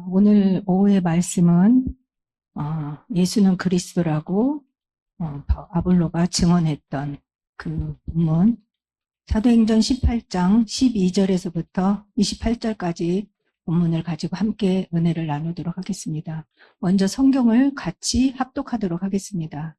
오늘 오후의 말씀은 예수는 그리스도라고 아볼로가 증언했던 그 본문 사도행전 18장 12절에서부터 28절까지 본문을 가지고 함께 은혜를 나누도록 하겠습니다. 먼저 성경을 같이 합독하도록 하겠습니다.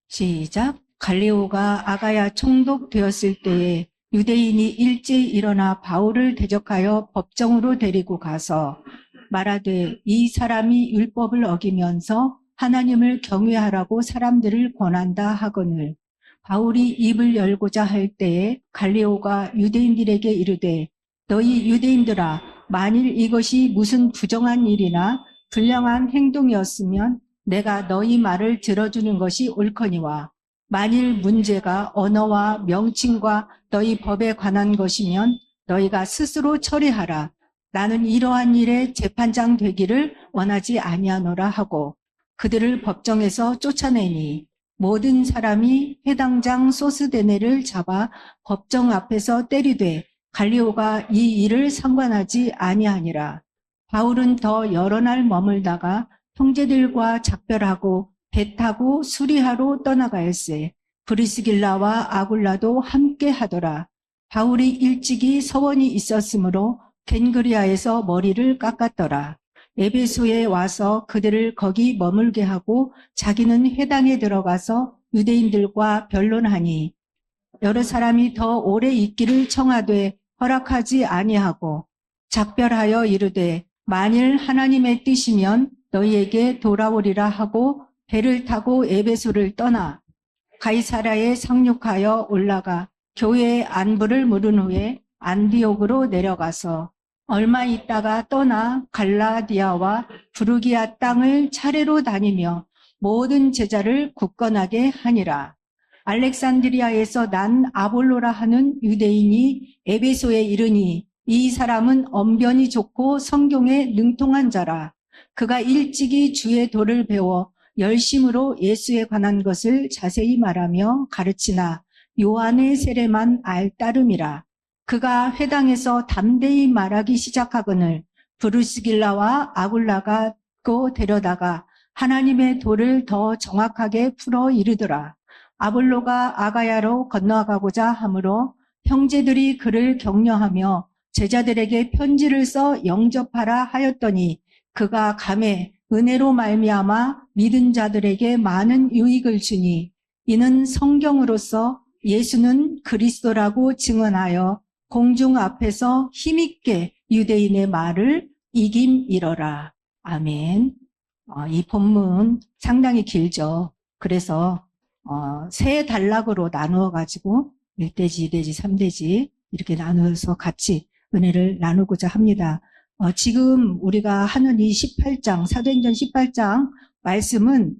시작. 갈리오가 아가야 총독되었을 때에 유대인이 일제히 일어나 바울을 대적하여 법정으로 데리고 가서 말하되 이 사람이 율법을 어기면서 하나님을 경외하라고 사람들을 권한다 하거늘 바울이 입을 열고자 할 때에 갈리오가 유대인들에게 이르되 너희 유대인들아 만일 이것이 무슨 부정한 일이나 불량한 행동이었으면 내가 너희 말을 들어주는 것이 옳거니와 만일 문제가 언어와 명칭과 너희 법에 관한 것이면 너희가 스스로 처리하라. 나는 이러한 일에 재판장 되기를 원하지 아니하노라 하고 그들을 법정에서 쫓아내니 모든 사람이 해당장 소스데네를 잡아 법정 앞에서 때리되 갈리오가 이 일을 상관하지 아니하니라. 바울은 더 여러 날 머물다가 형제들과 작별하고 배 타고 수리하러 떠나가였으에 브리스길라와 아굴라도 함께 하더라. 바울이 일찍이 서원이 있었으므로 겐그리아에서 머리를 깎았더라. 에베소에 와서 그들을 거기 머물게 하고 자기는 회당에 들어가서 유대인들과 변론하니 여러 사람이 더 오래 있기를 청하되 허락하지 아니하고 작별하여 이르되 만일 하나님의 뜻이면 너희에게 돌아오리라 하고 배를 타고 에베소를 떠나 가이사랴에 상륙하여 올라가 교회의 안부를 물은 후에 안디옥으로 내려가서 얼마 있다가 떠나 갈라디아와 부르기아 땅을 차례로 다니며 모든 제자를 굳건하게 하니라. 알렉산드리아에서 난 아볼로라 하는 유대인이 에베소에 이르니 이 사람은 언변이 좋고 성경에 능통한 자라. 그가 일찍이 주의 도를 배워 열심으로 예수에 관한 것을 자세히 말하며 가르치나 요한의 세례만 알따름이라. 그가 회당에서 담대히 말하기 시작하거늘 브루스길라와 아굴라가 고 데려다가 하나님의 도를 더 정확하게 풀어 이르더라. 아볼로가 아가야로 건너가고자 하므로 형제들이 그를 격려하며 제자들에게 편지를 써 영접하라 하였더니 그가 감에 은혜로 말미암아 믿은 자들에게 많은 유익을 주니 이는 성경으로서 예수는 그리스도라고 증언하여 공중 앞에서 힘있게 유대인의 말을 이김이러라. 아멘. 이 본문 상당히 길죠. 그래서 세 단락으로 나누어 가지고 1대지, 2대지, 3대지 이렇게 나누어서 같이 은혜를 나누고자 합니다. 지금 우리가 하는 이 18장, 사도행전 18장 말씀은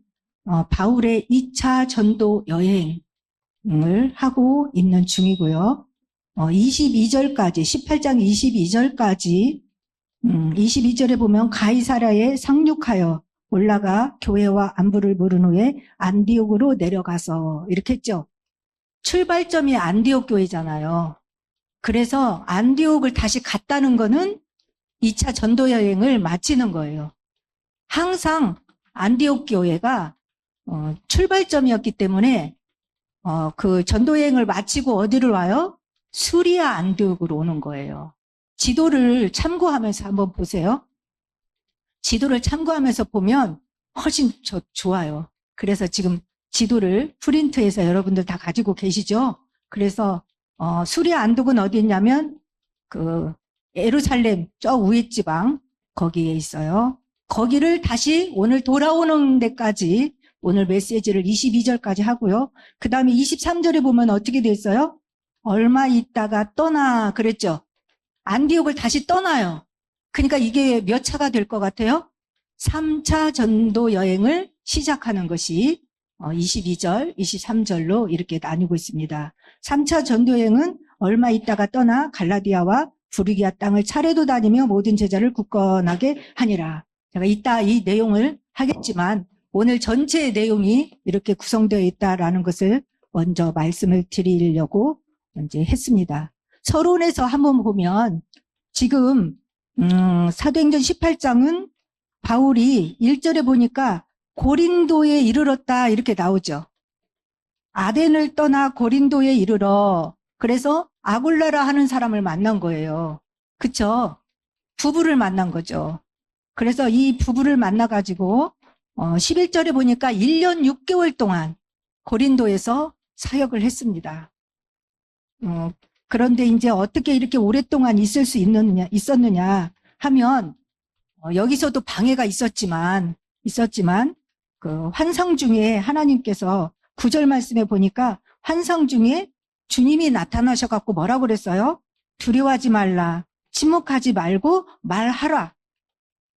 바울의 2차 전도 여행을 하고 있는 중이고요. 22절까지, 18장 22절까지, 22절에 보면 가이사랴에 상륙하여 올라가 교회와 안부를 물은 후에 안디옥으로 내려가서 이렇게 했죠. 출발점이 안디옥 교회잖아요. 그래서 안디옥을 다시 갔다는 거는 2차 전도 여행을 마치는 거예요. 항상 안디옥 교회가 출발점이었기 때문에 그 전도 여행을 마치고 어디를 와요? 수리아 안디옥으로 오는 거예요. 지도를 참고하면서 한번 보세요. 지도를 참고하면서 보면 훨씬 좋아요. 그래서 지금 지도를 프린트해서 여러분들 다 가지고 계시죠? 그래서 수리아 안디옥은 어디 있냐면 그 예루살렘 저 위에 지방 거기에 있어요. 거기를 다시 오늘 돌아오는 데까지 오늘 메시지를 22절까지 하고요. 그 다음에 23절에 보면 어떻게 돼 있어요? 얼마 있다가 떠나 그랬죠. 안디옥을 다시 떠나요. 그러니까 이게 몇 차가 될 것 같아요? 3차 전도 여행을 시작하는 것이 22절, 23절로 이렇게 나뉘고 있습니다. 3차 전도 여행은 얼마 있다가 떠나 갈라디아와 부르기아 땅을 차례도 다니며 모든 제자를 굳건하게 하니라. 제가 이따 이 내용을 하겠지만 오늘 전체의 내용이 이렇게 구성되어 있다라는 것을 먼저 말씀을 드리려고 이제 했습니다. 서론에서 한번 보면 지금 사도행전 18장은 바울이 1절에 보니까 고린도에 이르렀다 이렇게 나오죠. 아덴을 떠나 고린도에 이르러 그래서 아굴라라 하는 사람을 만난 거예요. 그쵸? 부부를 만난 거죠. 그래서 이 부부를 만나가지고 11절에 보니까 1년 6개월 동안 고린도에서 사역을 했습니다. 그런데 이제 어떻게 이렇게 오랫동안 있었느냐 하면 여기서도 방해가 있었지만 그 환상 중에 하나님께서 9절 말씀에 보니까 환상 중에 주님이 나타나셔 갖고 뭐라고 그랬어요? 두려워하지 말라. 침묵하지 말고 말하라.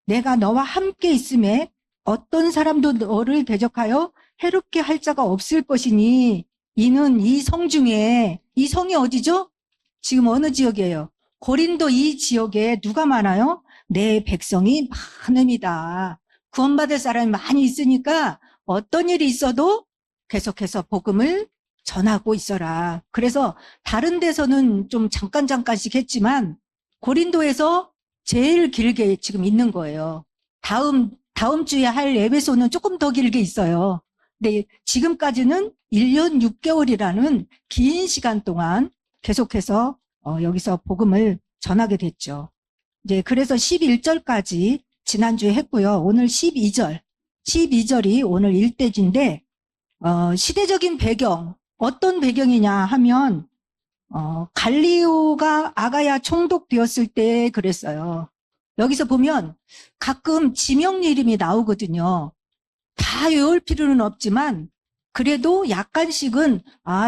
내가 너와 함께 있음에 어떤 사람도 너를 대적하여 해롭게 할 자가 없을 것이니 이는 이 성 중에 이 성이 어디죠? 지금 어느 지역이에요? 고린도 이 지역에 누가 많아요? 내 백성이 많음이다. 구원받을 사람이 많이 있으니까 어떤 일이 있어도 계속해서 복음을 전하고 있어라. 그래서 다른 데서는 좀 잠깐씩 했지만 고린도에서 제일 길게 지금 있는 거예요. 다음 주에 할 에베소는 조금 더 길게 있어요. 근데 지금까지는 1년 6개월이라는 긴 시간 동안 계속해서 여기서 복음을 전하게 됐죠. 이제 그래서 11절까지 지난주에 했고요. 오늘 12절이 오늘 일대지인데 시대적인 배경 어떤 배경이냐 하면 갈리오가 아가야 총독되었을 때 그랬어요. 여기서 보면 가끔 지명 이름이 나오거든요. 다 외울 필요는 없지만 그래도 약간씩은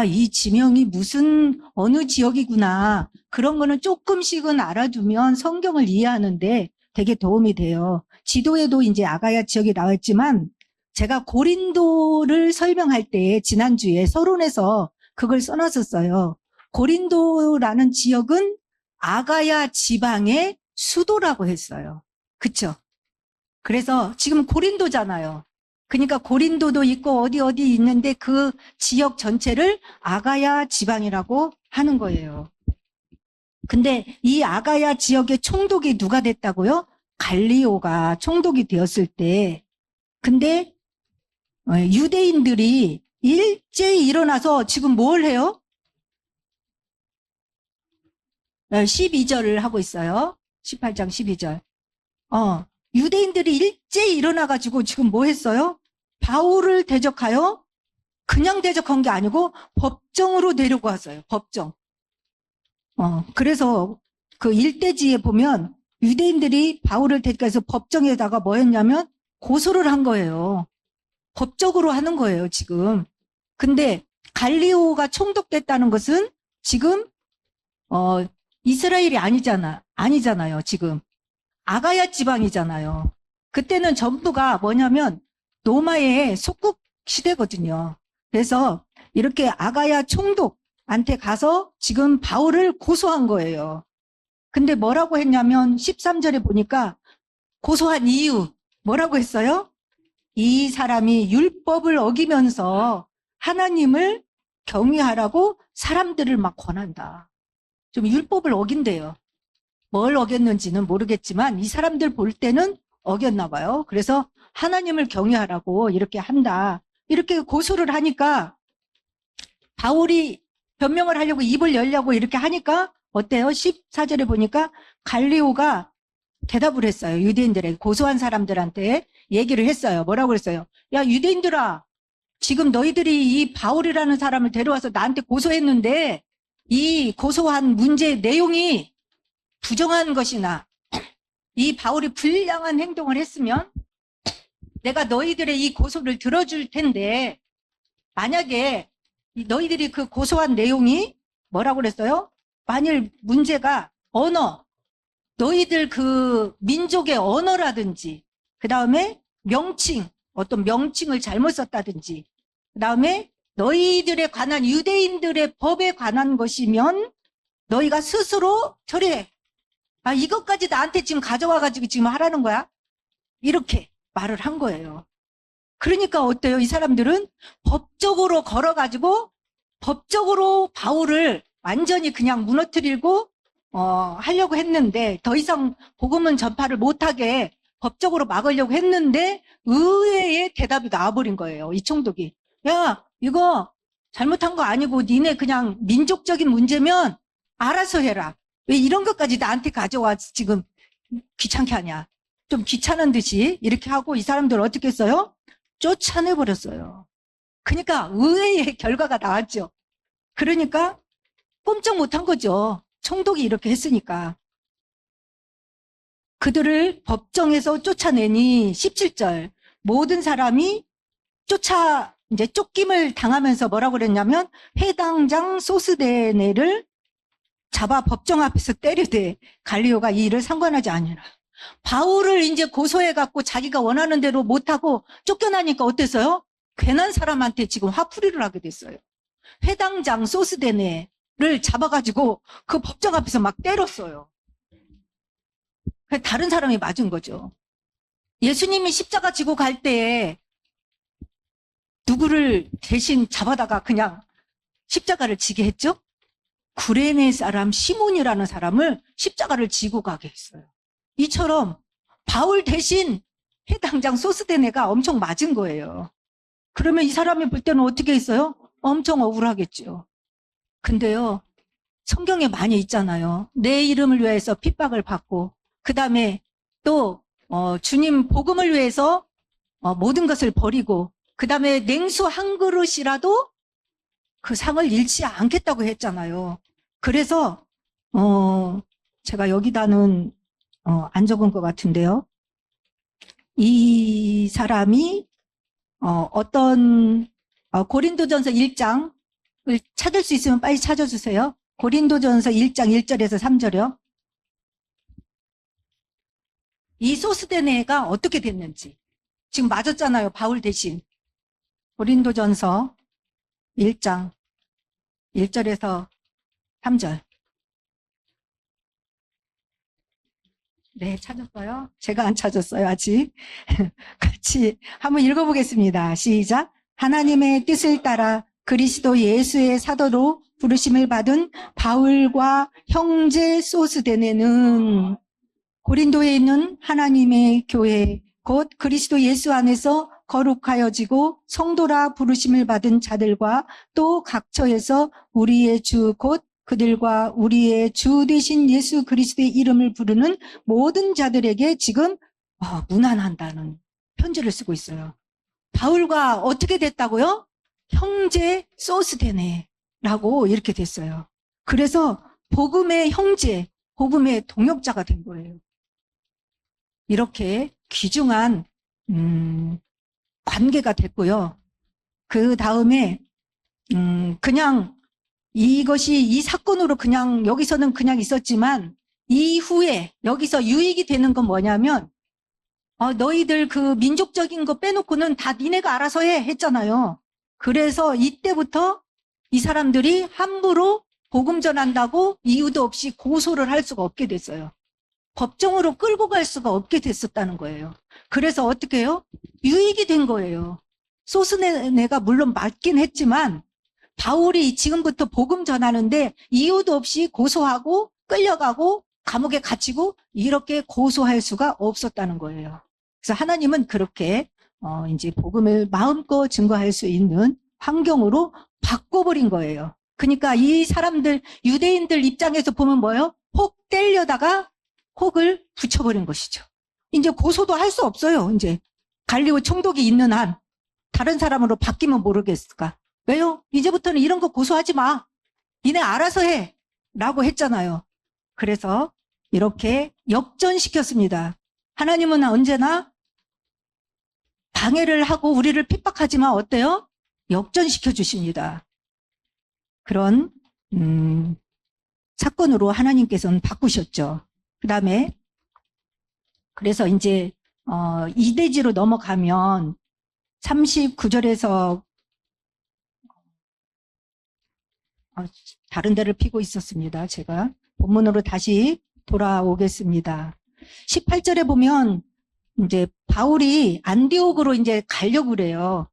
이 지명이 무슨 어느 지역이구나 그런 거는 조금씩은 알아두면 성경을 이해하는데 되게 도움이 돼요. 지도에도 이제 아가야 지역이 나왔지만 제가 고린도를 설명할 때 지난주에 서론에서 그걸 써놨었어요. 고린도라는 지역은 아가야 지방의 수도라고 했어요. 그쵸? 그래서 지금 고린도잖아요. 그러니까 고린도도 있고 어디 있는데 그 지역 전체를 아가야 지방이라고 하는 거예요. 근데 이 아가야 지역의 총독이 누가 됐다고요? 갈리오가 총독이 되었을 때 근데 유대인들이 일제히 일어나서 지금 뭘 해요? 12절을 하고 있어요. 18장 12절. 유대인들이 일제히 일어나가지고 지금 뭐 했어요? 바울을 대적하여 그냥 대적한 게 아니고 법정으로 데리고 왔어요. 법정. 그래서 그 일대지에 보면 유대인들이 바울을 대적해서 법정에다가 뭐 했냐면 고소를 한 거예요. 법적으로 하는 거예요, 지금. 근데 갈리오가 총독됐다는 것은 지금 이스라엘이 아니잖아요, 지금. 아가야 지방이잖아요. 그때는 전부가 뭐냐면 로마의 속국 시대거든요. 그래서 이렇게 아가야 총독한테 가서 지금 바울을 고소한 거예요. 근데 뭐라고 했냐면 13절에 보니까 고소한 이유 뭐라고 했어요? 이 사람이 율법을 어기면서 하나님을 경외하라고 사람들을 막 권한다. 좀 율법을 어긴대요. 뭘 어겼는지는 모르겠지만 이 사람들 볼 때는 어겼나 봐요. 그래서 하나님을 경외하라고 이렇게 한다. 이렇게 고소를 하니까 바울이 변명을 하려고 입을 열려고 이렇게 하니까 어때요? 14절에 보니까 갈리오가 대답을 했어요. 유대인들에게 고소한 사람들한테 얘기를 했어요. 뭐라고 그랬어요? 야, 유대인들아, 지금 너희들이 이 바울이라는 사람을 데려와서 나한테 고소했는데 이 고소한 문제 내용이 부정한 것이나 이 바울이 불량한 행동을 했으면 내가 너희들의 이 고소를 들어줄 텐데 만약에 너희들이 그 고소한 내용이 뭐라고 그랬어요? 만일 문제가 너희들 그 민족의 언어라든지 그 다음에 어떤 명칭을 잘못 썼다든지 그 다음에 너희들에 관한 유대인들의 법에 관한 것이면 너희가 스스로 처리해. 이것까지 나한테 지금 가져와가지고 지금 하라는 거야? 이렇게 말을 한 거예요. 그러니까 어때요? 이 사람들은 법적으로 걸어가지고 법적으로 바울을 완전히 그냥 무너뜨리고 하려고 했는데 더 이상 복음은 전파를 못하게 법적으로 막으려고 했는데 의외의 대답이 나와버린 거예요. 이 총독이. 야, 이거 잘못한 거 아니고 니네 그냥 민족적인 문제면 알아서 해라. 왜 이런 것까지 나한테 가져와 지금 귀찮게 하냐. 좀 귀찮은 듯이 이렇게 하고 이 사람들 어떻게 했어요? 쫓아내버렸어요. 그러니까 의외의 결과가 나왔죠. 그러니까 꼼짝 못한 거죠. 총독이 이렇게 했으니까. 그들을 법정에서 쫓아내니 17절 모든 사람이 이제 쫓김을 당하면서 뭐라고 그랬냐면 해당장 소스데네를 잡아 법정 앞에서 때리되 갈리오가 이 일을 상관하지 아니라. 바울을 이제 고소해갖고 자기가 원하는 대로 못하고 쫓겨나니까 어땠어요? 괜한 사람한테 지금 화풀이를 하게 됐어요. 해당장 소스데네를 잡아가지고 그 법정 앞에서 막 때렸어요. 다른 사람이 맞은 거죠. 예수님이 십자가 지고 갈 때에 누구를 대신 잡아다가 그냥 십자가를 지게 했죠? 구레네 사람 시몬이라는 사람을 십자가를 지고 가게 했어요. 이처럼 바울 대신 해당장 소스데네가 엄청 맞은 거예요. 그러면 이 사람이 볼 때는 어떻게 했어요? 엄청 억울하겠죠. 근데요, 성경에 많이 있잖아요. 내 이름을 위해서 핍박을 받고 그 다음에 또 주님 복음을 위해서 모든 것을 버리고 그 다음에 냉수 한 그릇이라도 그 상을 잃지 않겠다고 했잖아요. 그래서 제가 여기다는 안 적은 것 같은데요. 이 사람이 고린도전서 1장을 찾을 수 있으면 빨리 찾아주세요. 고린도전서 1장 1절에서 3절이요. 이 소스데네가 어떻게 됐는지. 지금 맞았잖아요. 바울 대신. 고린도전서 1장 1절에서 3절. 네, 찾았어요? 제가 안 찾았어요, 아직. 같이 한번 읽어보겠습니다. 시작. 하나님의 뜻을 따라 그리스도 예수의 사도로 부르심을 받은 바울과 형제 소스데네는 고린도에 있는 하나님의 교회, 곧 그리스도 예수 안에서 거룩하여지고 성도라 부르심을 받은 자들과 또 각처에서 우리의 주, 곧 그들과 우리의 주 되신 예수 그리스도의 이름을 부르는 모든 자들에게 지금 문안한다는 편지를 쓰고 있어요. 바울과 어떻게 됐다고요? 형제 소스데네라고 이렇게 됐어요. 그래서 복음의 형제, 복음의 동역자가 된 거예요. 이렇게 귀중한 관계가 됐고요. 그 다음에 그냥 이 사건으로 그냥 여기서는 그냥 있었지만 이후에 여기서 유익이 되는 건 뭐냐면 너희들 그 민족적인 거 빼놓고는 다 니네가 알아서 해 했잖아요. 그래서 이때부터 이 사람들이 함부로 복음 전한다고 이유도 없이 고소를 할 수가 없게 됐어요. 법정으로 끌고 갈 수가 없게 됐었다는 거예요. 그래서 어떻게 해요? 유익이 된 거예요. 소스네가 물론 맞긴 했지만 바울이 지금부터 복음 전하는데 이유도 없이 고소하고 끌려가고 감옥에 갇히고 이렇게 고소할 수가 없었다는 거예요. 그래서 하나님은 그렇게 이제 복음을 마음껏 증거할 수 있는 환경으로 바꿔버린 거예요. 그러니까 이 사람들 유대인들 입장에서 보면 뭐예요? 혹 때려다가 혹을 붙여버린 것이죠. 이제 고소도 할 수 없어요. 이제 갈리오 총독이 있는 한 다른 사람으로 바뀌면 모르겠을까? 왜요? 이제부터는 이런 거 고소하지 마. 니네 알아서 해. 라고 했잖아요. 그래서 이렇게 역전시켰습니다. 하나님은 언제나 방해를 하고 우리를 핍박하지만 어때요? 역전시켜 주십니다. 그런 사건으로 하나님께서는 바꾸셨죠. 그 다음에 그래서 이제 이대지로 넘어가면 39절에서 다른 데를 피고 있었습니다. 제가 본문으로 다시 돌아오겠습니다. 18절에 보면 이제 바울이 안디옥으로 이제 가려고 그래요.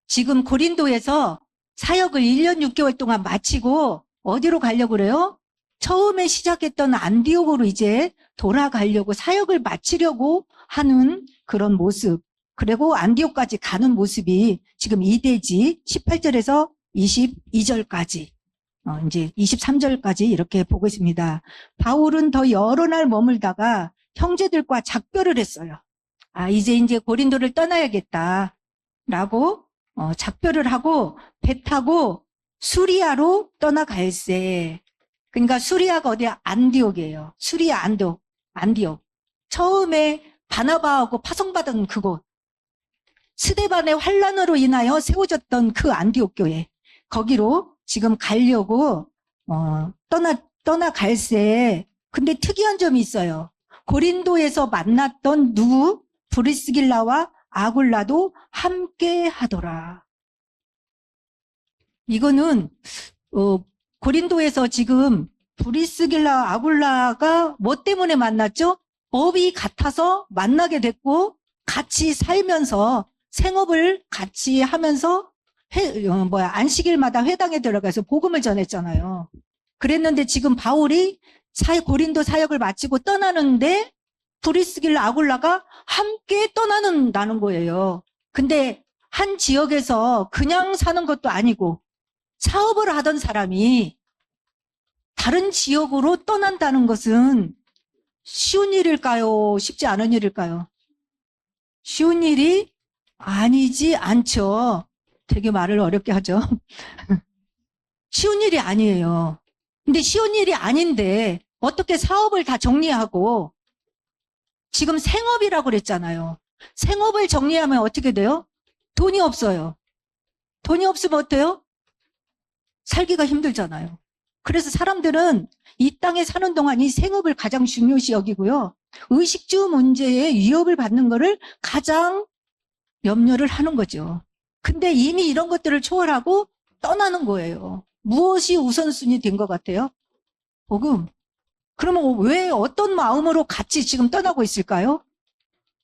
지금 고린도에서 사역을 1년 6개월 동안 마치고 어디로 가려고 그래요? 처음에 시작했던 안디옥으로 이제 돌아가려고 사역을 마치려고 하는 그런 모습, 그리고 안디옥까지 가는 모습이 지금 이대지 18절에서 22절까지 이제 23절까지 이렇게 보고 있습니다. 바울은 더 여러 날 머물다가 형제들과 작별을 했어요. 이제 고린도를 떠나야겠다라고 작별을 하고 배 타고 수리아로 떠나갈세. 그러니까 수리아가 어디야? 안디옥이에요. 수리아 안디옥. 처음에 바나바하고 파송받은 그곳. 스데반의 환란으로 인하여 세워졌던 그 안디옥 교회. 거기로 지금 가려고 떠나갈세. 근데 특이한 점이 있어요. 고린도에서 만났던 누구? 브리스길라와 아굴라도 함께 하더라. 이거는 고린도에서 지금 브리스길라 아굴라가 뭐 때문에 만났죠? 업이 같아서 만나게 됐고 같이 살면서 생업을 같이 하면서 안식일마다 회당에 들어가서 복음을 전했잖아요. 그랬는데 지금 바울이 고린도 사역을 마치고 떠나는데 브리스길라 아굴라가 함께 떠나는다는 거예요. 근데 한 지역에서 그냥 사는 것도 아니고 사업을 하던 사람이 다른 지역으로 떠난다는 것은 쉬운 일일까요? 쉽지 않은 일일까요? 쉬운 일이 아니지 않죠. 되게 말을 어렵게 하죠. 쉬운 일이 아니에요. 근데 쉬운 일이 아닌데 어떻게 사업을 다 정리하고 지금 생업이라고 그랬잖아요. 생업을 정리하면 어떻게 돼요? 돈이 없어요. 돈이 없으면 어때요? 살기가 힘들잖아요. 그래서 사람들은 이 땅에 사는 동안 이 생업을 가장 중요시 여기고요. 의식주 문제에 위협을 받는 거를 가장 염려를 하는 거죠. 근데 이미 이런 것들을 초월하고 떠나는 거예요. 무엇이 우선순위 된 것 같아요? 복음. 그러면 왜 어떤 마음으로 같이 지금 떠나고 있을까요?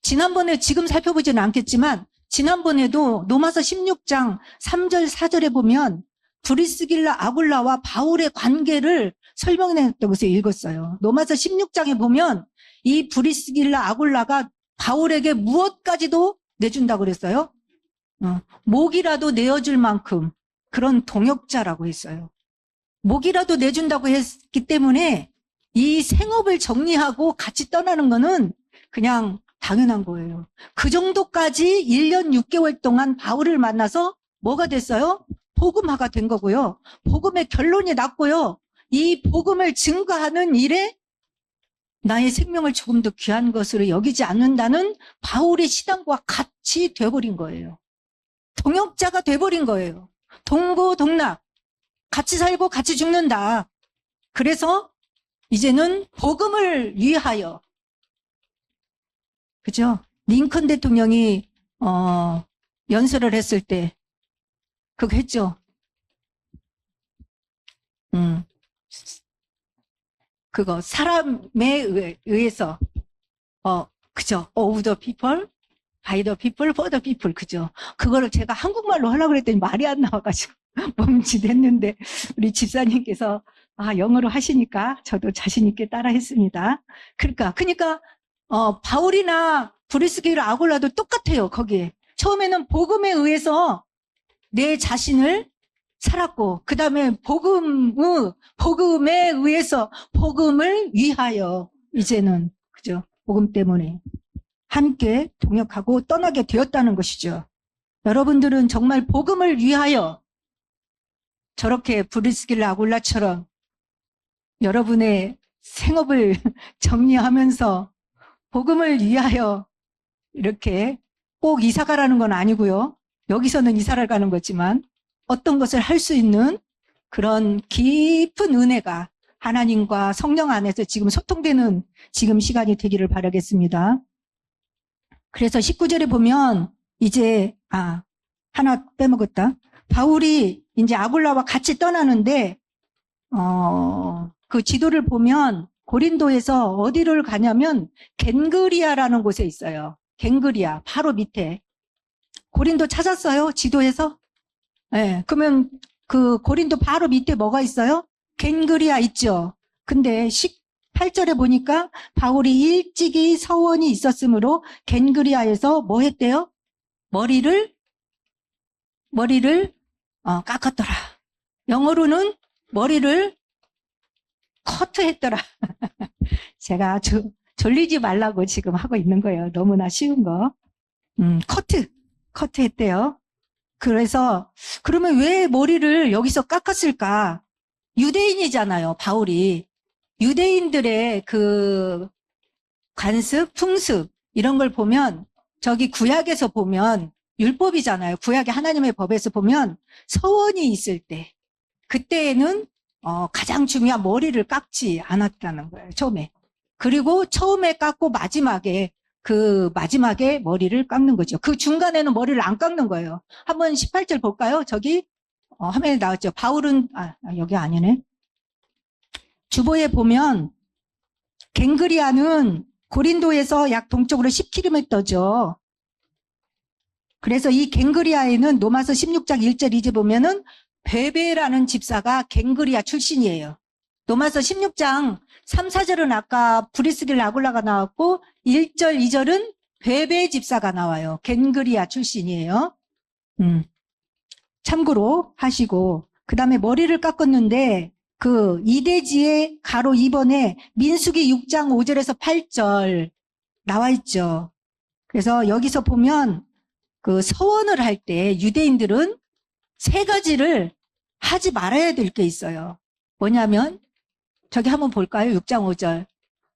지난번에 지금 살펴보지는 않겠지만 지난번에도 로마서 16장 3절 4절에 보면 브리스길라 아굴라와 바울의 관계를 설명했던 것을 읽었어요. 로마서 16장에 보면 이 브리스길라 아굴라가 바울에게 무엇까지도 내준다고 그랬어요. 목이라도 내어줄 만큼 그런 동역자라고 했어요. 목이라도 내준다고 했기 때문에 이 생업을 정리하고 같이 떠나는 거는 그냥 당연한 거예요. 그 정도까지 1년 6개월 동안 바울을 만나서 뭐가 됐어요? 복음화가 된 거고요. 복음의 결론이 났고요. 이 복음을 증거하는 일에 나의 생명을 조금 더 귀한 것으로 여기지 않는다는 바울의 신앙과 같이 돼버린 거예요. 동역자가 돼버린 거예요. 동고동락. 같이 살고 같이 죽는다. 그래서 이제는 복음을 위하여, 그죠? 링컨 대통령이 연설을 했을 때 그거 했죠. 그거 사람에 의해서 그죠? of the people, by the people, for the people, 그죠? 그거를 제가 한국말로 하려고 그랬더니 말이 안 나와가지고 멈칫했는데 우리 집사님께서 영어로 하시니까 저도 자신 있게 따라 했습니다. 그러니까 바울이나 브리스길라 아굴라도 똑같아요. 거기에 처음에는 복음에 의해서 내 자신을 살았고 그 다음에 복음에 의해서 복음을 위하여 이제는 그죠? 복음 때문에 함께 동역하고 떠나게 되었다는 것이죠. 여러분들은 정말 복음을 위하여 저렇게 브리스길라 아굴라처럼 여러분의 생업을 정리하면서 복음을 위하여 이렇게 꼭 이사 가라는 건 아니고요. 여기서는 이사를 가는 거지만 어떤 것을 할 수 있는 그런 깊은 은혜가 하나님과 성령 안에서 지금 소통되는 지금 시간이 되기를 바라겠습니다. 그래서 19절에 보면 이제 하나 빼먹었다. 바울이 이제 아굴라와 같이 떠나는데 그 지도를 보면 고린도에서 어디를 가냐면 겐그리아라는 곳에 있어요. 겐그리아 바로 밑에. 고린도 찾았어요? 지도에서? 네, 그러면 그 고린도 바로 밑에 뭐가 있어요? 겐그리아 있죠. 근데 18절에 보니까 바울이 일찍이 서원이 있었으므로 겐그리아에서 뭐 했대요? 머리를 깎았더라. 영어로는 머리를 커트했더라. 제가 졸리지 말라고 지금 하고 있는 거예요. 너무나 쉬운 거. 커트했대요. 그래서 그러면 왜 머리를 여기서 깎았을까? 유대인이잖아요, 바울이. 유대인들의 그 관습, 풍습 이런 걸 보면 저기 구약에서 보면 율법이잖아요. 구약의 하나님의 법에서 보면 서원이 있을 때 그때에는 가장 중요한 머리를 깎지 않았다는 거예요. 처음에. 그리고 처음에 깎고 마지막에 머리를 깎는 거죠. 그 중간에는 머리를 안 깎는 거예요. 한번 18절 볼까요? 저기 화면에 나왔죠. 바울은 여기 아니네. 주보에 보면 갱그리아는 고린도에서 약 동쪽으로 10km죠. 그래서 이 갱그리아에는 로마서 16장 1절 2절 보면은 베베라는 집사가 갱그리아 출신이에요. 로마서 16장 3, 4절은 아까 브리스길 아굴라가 나왔고 1절, 2절은 베베 집사가 나와요. 갱그리아 출신이에요. 참고로 하시고 그 다음에 머리를 깎았는데 그 이대지의 가로 2번에 민수기 6장 5절에서 8절 나와 있죠. 그래서 여기서 보면 그 서원을 할 때 유대인들은 세 가지를 하지 말아야 될 게 있어요. 뭐냐면 저기 한번 볼까요? 6장 5절.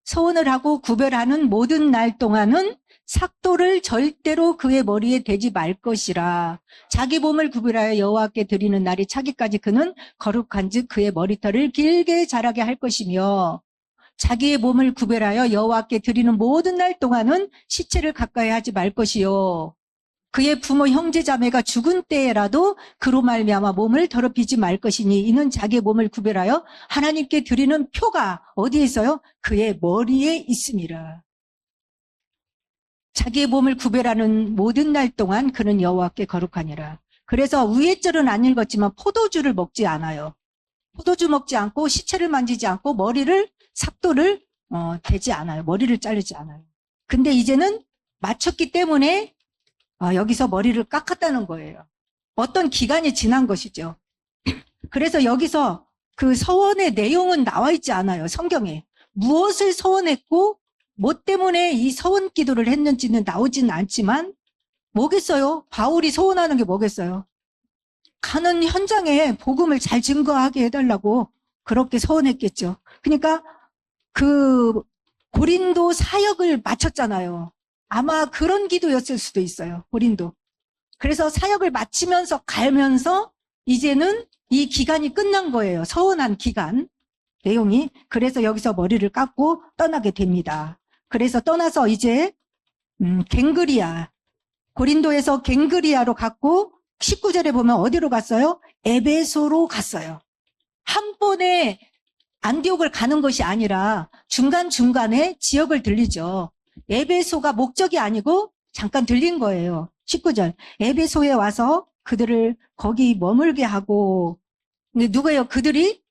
서원을 하고 구별하는 모든 날 동안은 삭도를 절대로 그의 머리에 대지 말 것이라. 자기 몸을 구별하여 여호와께 드리는 날이 차기까지 그는 거룩한즉 그의 머리털을 길게 자라게 할 것이며 자기의 몸을 구별하여 여호와께 드리는 모든 날 동안은 시체를 가까이 하지 말 것이요. 그의 부모 형제 자매가 죽은 때에라도 그로 말미암아 몸을 더럽히지 말 것이니 이는 자기의 몸을 구별하여 하나님께 드리는 표가 어디에 있어요? 그의 머리에 있음이라. 자기의 몸을 구별하는 모든 날 동안 그는 여호와께 거룩하니라. 그래서 위에 절은 안 읽었지만 포도주를 먹지 않아요. 포도주 먹지 않고 시체를 만지지 않고 머리를 삭도를 대지 않아요. 머리를 자르지 않아요. 근데 이제는 마쳤기 때문에 여기서 머리를 깎았다는 거예요. 어떤 기간이 지난 것이죠. 그래서 여기서 그 서원의 내용은 나와 있지 않아요. 성경에. 무엇을 서원했고 뭐 때문에 이 서원 기도를 했는지는 나오지는 않지만 뭐겠어요? 바울이 서원하는 게 뭐겠어요? 가는 현장에 복음을 잘 증거하게 해달라고 그렇게 서원했겠죠. 그러니까 그 고린도 사역을 마쳤잖아요. 아마 그런 기도였을 수도 있어요. 고린도. 그래서 사역을 마치면서 가면서 이제는 이 기간이 끝난 거예요. 서원한 기간 내용이. 그래서 여기서 머리를 깎고 떠나게 됩니다. 그래서 떠나서 이제 갱그리아, 고린도에서 갱그리아로 갔고 19절에 보면 어디로 갔어요? 에베소로 갔어요. 한 번에 안디옥을 가는 것이 아니라 중간중간에 지역을 들리죠. 에베소가 목적이 아니고 잠깐 들린 거예요. 19절. 에베소에 와서 그들을 거기 머물게 하고, 근데 누구예요? 그들이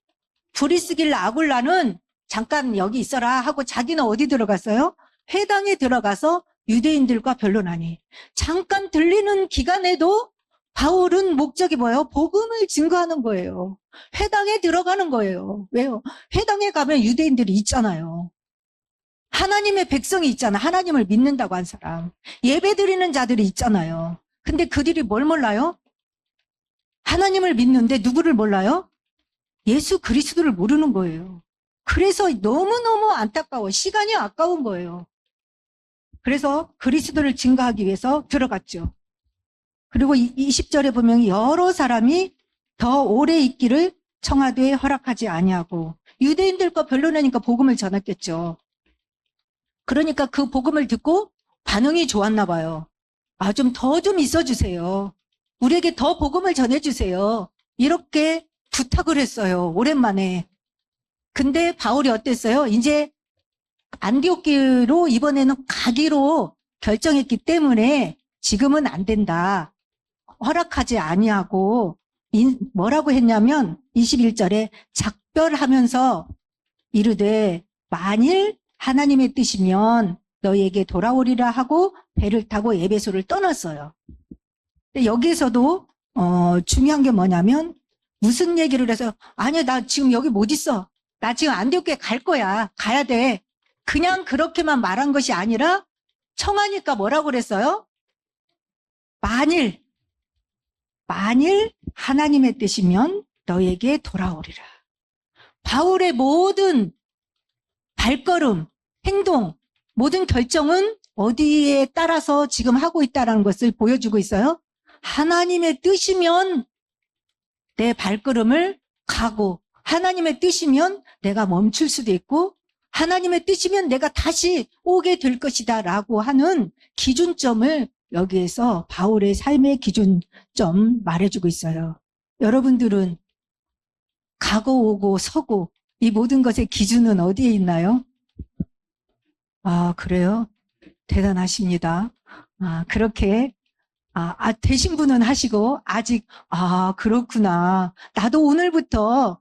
브리스길라 아굴라는 잠깐 여기 있어라 하고 자기는 어디 들어갔어요? 회당에 들어가서 유대인들과 변론하니. 잠깐 들리는 기간에도 바울은 목적이 뭐예요? 복음을 증거하는 거예요. 회당에 들어가는 거예요. 왜요? 회당에 가면 유대인들이 있잖아요. 하나님의 백성이 있잖아. 하나님을 믿는다고 한 사람. 예배 드리는 자들이 있잖아요. 근데 그들이 뭘 몰라요? 하나님을 믿는데 누구를 몰라요? 예수 그리스도를 모르는 거예요. 그래서 너무너무 안타까워. 시간이 아까운 거예요. 그래서 그리스도를 증거하기 위해서 들어갔죠. 그리고 20절에 보면 여러 사람이 더 오래 있기를 청하되 허락하지 아니하고 유대인들과 변론하니까 복음을 전했겠죠. 그러니까 그 복음을 듣고 반응이 좋았나 봐요. 좀 더 좀 있어주세요. 우리에게 더 복음을 전해주세요. 이렇게 부탁을 했어요. 오랜만에. 근데 바울이 어땠어요? 이제 안디옥으로 이번에는 가기로 결정했기 때문에 지금은 안 된다. 허락하지 아니하고 뭐라고 했냐면 21절에 작별하면서 이르되 만일 하나님의 뜻이면 너희에게 돌아오리라 하고 배를 타고 에베소를 떠났어요. 근데 여기에서도 중요한 게 뭐냐면 무슨 얘기를 해서 아니야 나 지금 여기 못 있어. 나 지금 안디옥에 갈 거야. 가야 돼. 그냥 그렇게만 말한 것이 아니라 청하니까 뭐라고 그랬어요? 만일 하나님의 뜻이면 너에게 돌아오리라. 바울의 모든 발걸음, 행동, 모든 결정은 어디에 따라서 지금 하고 있다는 것을 보여주고 있어요. 하나님의 뜻이면 내 발걸음을 가고, 하나님의 뜻이면 내가 멈출 수도 있고, 하나님의 뜻이면 내가 다시 오게 될 것이다 라고 하는 기준점을 여기에서 바울의 삶의 기준점 말해주고 있어요. 여러분들은 가고 오고 서고 이 모든 것의 기준은 어디에 있나요? 아, 그래요? 대단하십니다. 그렇게 되신 분은 하시고 아직 그렇구나. 나도 오늘부터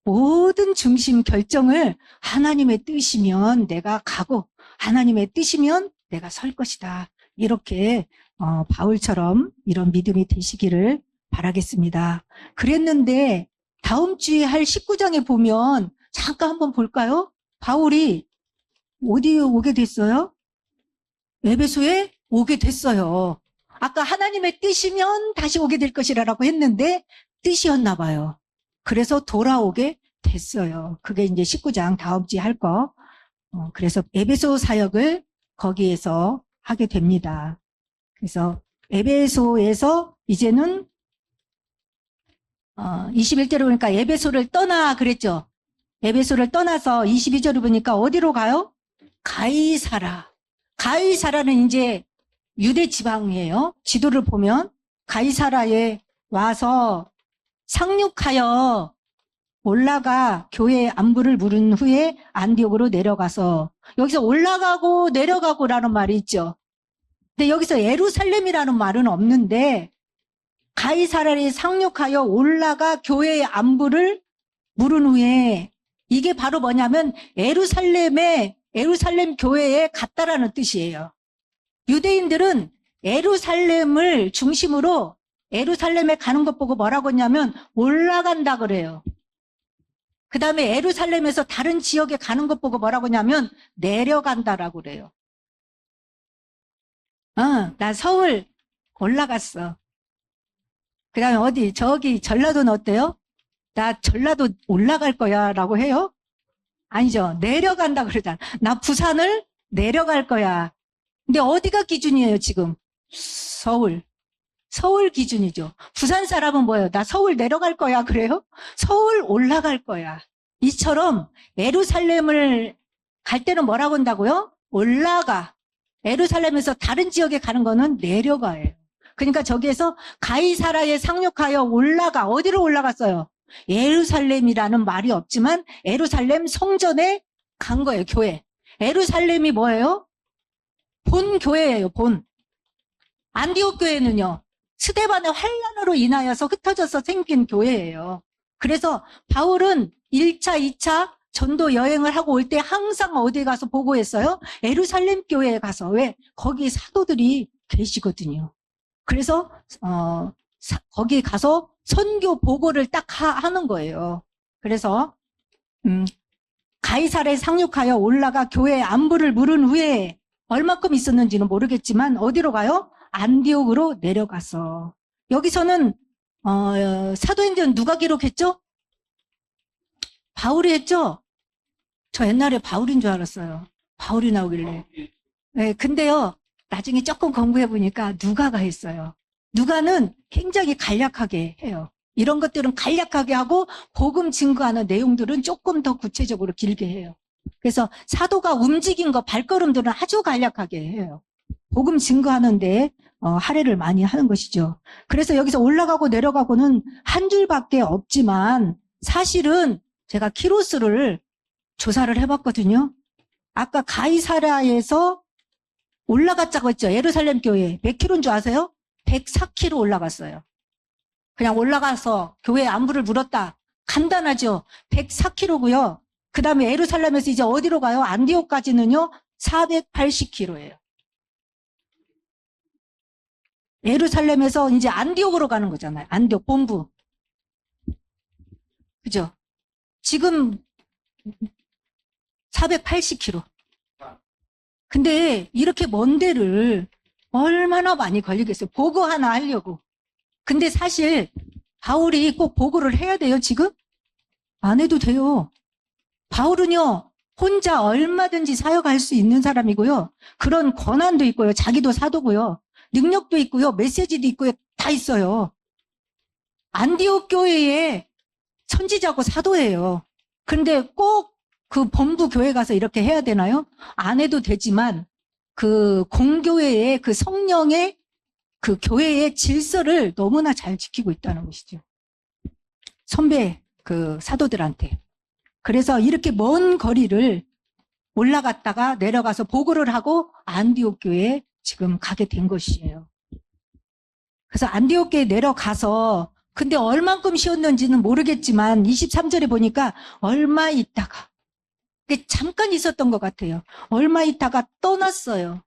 모든 중심 결정을 하나님의 뜻이면 내가 가고 하나님의 뜻이면 내가 설 것이다. 이렇게 바울처럼 이런 믿음이 되시기를 바라겠습니다. 그랬는데 다음 주에 할 19장에 보면 잠깐 한번 볼까요? 바울이 어디에 오게 됐어요? 에베소에 오게 됐어요. 아까 하나님의 뜻이면 다시 오게 될 것이라고 했는데 뜻이었나 봐요. 그래서 돌아오게 됐어요. 그게 이제 19장 다음 주에 할 거. 그래서 에베소 사역을 거기에서 하게 됩니다. 그래서 에베소에서 이제는 21절을 보니까 에베소를 떠나 그랬죠. 에베소를 떠나서 22절을 보니까 어디로 가요? 가이사라. 가이사라는 이제 유대 지방이에요. 지도를 보면 가이사라에 와서 상륙하여 올라가 교회의 안부를 물은 후에 안디옥으로 내려가서, 여기서 올라가고 내려가고라는 말이 있죠. 근데 여기서 예루살렘이라는 말은 없는데 가이사라에 상륙하여 올라가 교회의 안부를 물은 후에, 이게 바로 뭐냐면 예루살렘 교회에 갔다라는 뜻이에요. 유대인들은 예루살렘을 중심으로 예루살렘에 가는 것 보고 뭐라고 했냐면 올라간다 그래요. 그 다음에 예루살렘에서 다른 지역에 가는 것 보고 뭐라고 하냐면 내려간다라고 그래요. 나 서울 올라갔어. 그 다음에 어디 저기 전라도는 어때요? 나 전라도 올라갈 거야 라고 해요? 아니죠. 내려간다 그러잖아. 나 부산을 내려갈 거야. 근데 어디가 기준이에요 지금? 서울 기준이죠. 부산 사람은 뭐예요? 나 서울 내려갈 거야 그래요? 서울 올라갈 거야. 이처럼 예루살렘을 갈 때는 뭐라고 한다고요? 올라가. 예루살렘에서 다른 지역에 가는 거는 내려가요. 그러니까 저기에서 가이사라에 상륙하여 올라가. 어디로 올라갔어요? 예루살렘이라는 말이 없지만 예루살렘 성전에 간 거예요. 교회. 예루살렘이 뭐예요? 본 교회예요. 본. 안디옥 교회는요, 스데반의 환란으로 인하여서 흩어져서 생긴 교회예요. 그래서 바울은 1차, 2차 전도 여행을 하고 올 때 항상 어디 가서 보고했어요? 예루살렘 교회에 가서. 왜? 거기 사도들이 계시거든요. 그래서 거기 가서 선교 보고를 딱 하는 거예요. 그래서 가이사라에 상륙하여 올라가 교회의 안부를 물은 후에 얼마큼 있었는지는 모르겠지만 어디로 가요? 안디옥으로 내려가서. 여기서는 사도행전 누가 기록했죠? 바울이 했죠? 저 옛날에 바울인 줄 알았어요. 바울이 나오길래. 네, 근데요, 나중에 조금 공부해 보니까 누가가 했어요. 누가는 굉장히 간략하게 해요. 이런 것들은 간략하게 하고 복음 증거하는 내용들은 조금 더 구체적으로 길게 해요. 그래서 사도가 움직인 거 발걸음들은 아주 간략하게 해요. 복음 증거하는데 할애를 많이 하는 것이죠. 그래서 여기서 올라가고 내려가고는 한 줄밖에 없지만 사실은 제가 키로수를 조사를 해봤거든요. 아까 가이사라에서 올라갔다고 했죠. 예루살렘 교회. 몇 킬로인 줄 아세요? 104킬로 올라갔어요. 그냥 올라가서 교회 안부를 물었다. 간단하죠. 104킬로고요. 그 다음에 예루살렘에서 이제 어디로 가요? 안디옥까지는요, 480km예요. 예루살렘에서 이제 안디옥으로 가는 거잖아요. 안디옥 본부. 그죠? 지금 480km. 근데 이렇게 먼 데를 얼마나 많이 걸리겠어요? 보고 하나 하려고. 근데 사실 바울이 꼭 보고를 해야 돼요, 지금? 안 해도 돼요. 바울은요, 혼자 얼마든지 사역할 수 있는 사람이고요. 그런 권한도 있고요. 자기도 사도고요. 능력도 있고요. 메시지도 있고요. 다 있어요. 안디옥 교회에 선지자고 사도예요. 근데 꼭 그 본부 교회 가서 이렇게 해야 되나요? 안 해도 되지만 그 공교회의 그 성령의 그 교회의 질서를 너무나 잘 지키고 있다는 것이죠. 선배 그 사도들한테. 그래서 이렇게 먼 거리를 올라갔다가 내려가서 보고를 하고 안디옥 교회에 지금 가게 된 것이에요. 그래서 안디옥 교회에 내려가서 근데 얼만큼 쉬었는지는 모르겠지만 23절에 보니까 얼마 있다가 잠깐 있었던 것 같아요. 얼마 있다가 떠났어요.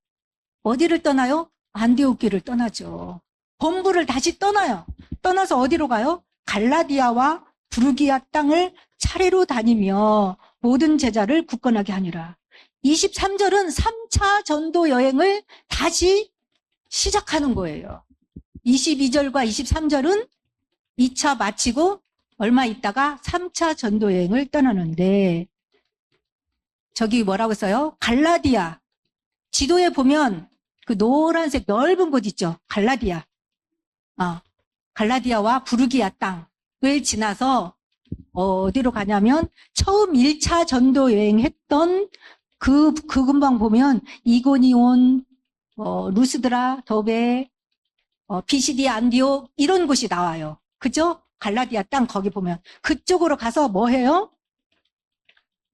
어디를 떠나요? 안디옥 교회를 떠나죠. 본부를 다시 떠나요. 떠나서 어디로 가요? 갈라디아와 부르기아 땅을 차례로 다니며 모든 제자를 굳건하게 하니라. 23절은 3차 전도 여행을 다시 시작하는 거예요. 22절과 23절은 2차 마치고 얼마 있다가 3차 전도 여행을 떠나는데 저기 뭐라고 써요? 갈라디아. 지도에 보면 그 노란색 넓은 곳 있죠? 갈라디아. 갈라디아와 부르기아 땅을 지나서 어디로 가냐면 처음 1차 전도 여행했던 그 근방 보면 이고니온, 루스드라, 더베, 피시디 안디옥 이런 곳이 나와요. 그죠? 갈라디아 땅 거기 보면 그쪽으로 가서 뭐 해요?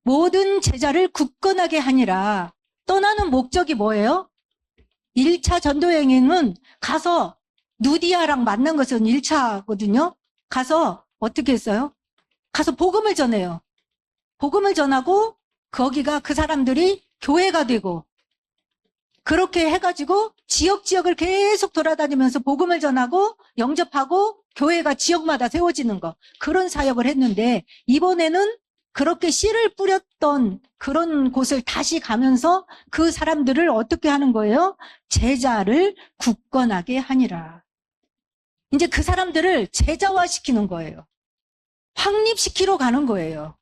모든 제자를 굳건하게 하니라. 떠나는 목적이 뭐예요? 1차 전도 여행에는 가서 누디아랑 만난 것은 1차거든요. 가서 어떻게 했어요? 가서 복음을 전해요. 복음을 전하고 거기가 그 사람들이 교회가 되고 그렇게 해가지고 지역을 계속 돌아다니면서 복음을 전하고 영접하고 교회가 지역마다 세워지는 거 그런 사역을 했는데 이번에는 그렇게 씨를 뿌렸던 그런 곳을 다시 가면서 그 사람들을 어떻게 하는 거예요? 제자를 굳건하게 하니라. 이제 그 사람들을 제자화시키는 거예요. 확립시키러 가는 거예요.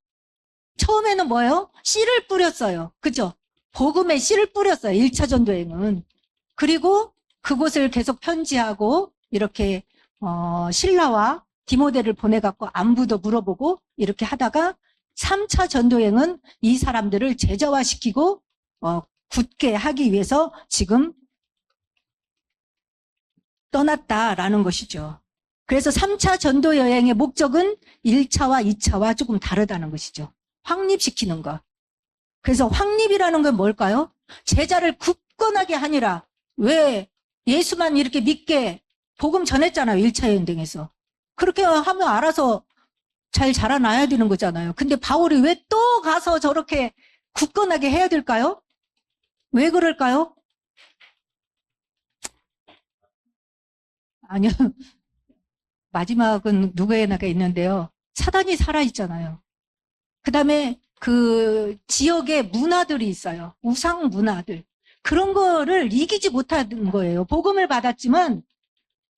처음에는 뭐예요? 씨를 뿌렸어요. 그죠? 복음에 씨를 뿌렸어요. 1차 전도행은. 그리고 그곳을 계속 편지하고 이렇게 신라와 디모데를 보내갖고 안부도 물어보고 이렇게 하다가 3차 전도행은 이 사람들을 제자화시키고 굳게 하기 위해서 지금 떠났다라는 것이죠. 그래서 3차 전도 여행의 목적은 1차와 2차와 조금 다르다는 것이죠. 확립시키는 것. 그래서 확립이라는 건 뭘까요? 제자를 굳건하게 하니라. 왜 예수만 이렇게 믿게 복음 전했잖아요. 1차 여행에서. 그렇게 하면 알아서 잘 자라나야 되는 거잖아요. 근데 바울이 왜 또 가서 저렇게 굳건하게 해야 될까요? 왜 그럴까요? 아니요. 마지막은 누구에나가 있는데요. 사단이 살아있잖아요. 그 다음에 그 지역의 문화들이 있어요. 우상 문화들. 그런 거를 이기지 못하는 거예요. 복음을 받았지만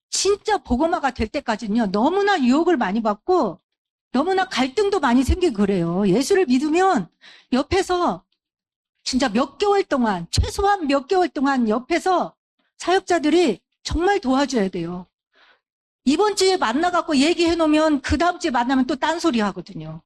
진짜 복음화가 될 때까지는요. 너무나 유혹을 많이 받고 너무나 갈등도 많이 생기고 그래요. 예수를 믿으면 옆에서 진짜 몇 개월 동안 최소한 몇 개월 동안 옆에서 사역자들이 정말 도와줘야 돼요. 이번 주에 만나갖고 얘기해 놓으면 그 다음 주에 만나면 또 딴소리 하거든요.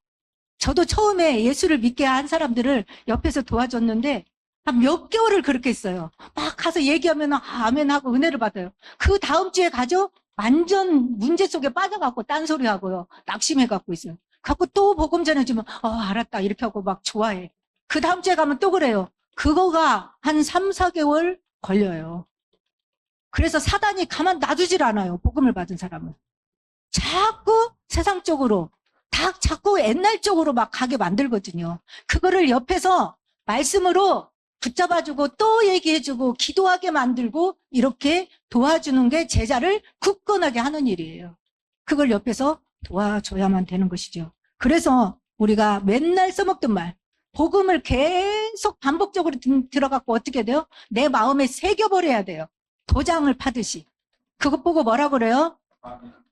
저도 처음에 예수를 믿게 한 사람들을 옆에서 도와줬는데 한 몇 개월을 그렇게 했어요. 막 가서 얘기하면 아멘 하고 은혜를 받아요. 그 다음 주에 가죠? 완전 문제 속에 빠져갖고 딴소리 하고요. 낙심해갖고 있어요. 갖고 또 복음 전해주면 알았다 이렇게 하고 막 좋아해. 그 다음 주에 가면 또 그래요. 그거가 한 3, 4개월 걸려요. 그래서 사단이 가만 놔두질 않아요. 복음을 받은 사람은. 자꾸 세상적으로 다 자꾸 옛날 쪽으로 막 가게 만들거든요. 그거를 옆에서 말씀으로 붙잡아주고 또 얘기해주고 기도하게 만들고 이렇게 도와주는 게 제자를 굳건하게 하는 일이에요. 그걸 옆에서 도와줘야만 되는 것이죠. 그래서 우리가 맨날 써먹던 말, 복음을 계속 반복적으로 들어갖고 어떻게 돼요? 내 마음에 새겨버려야 돼요. 도장을 파듯이. 그것 보고 뭐라 그래요?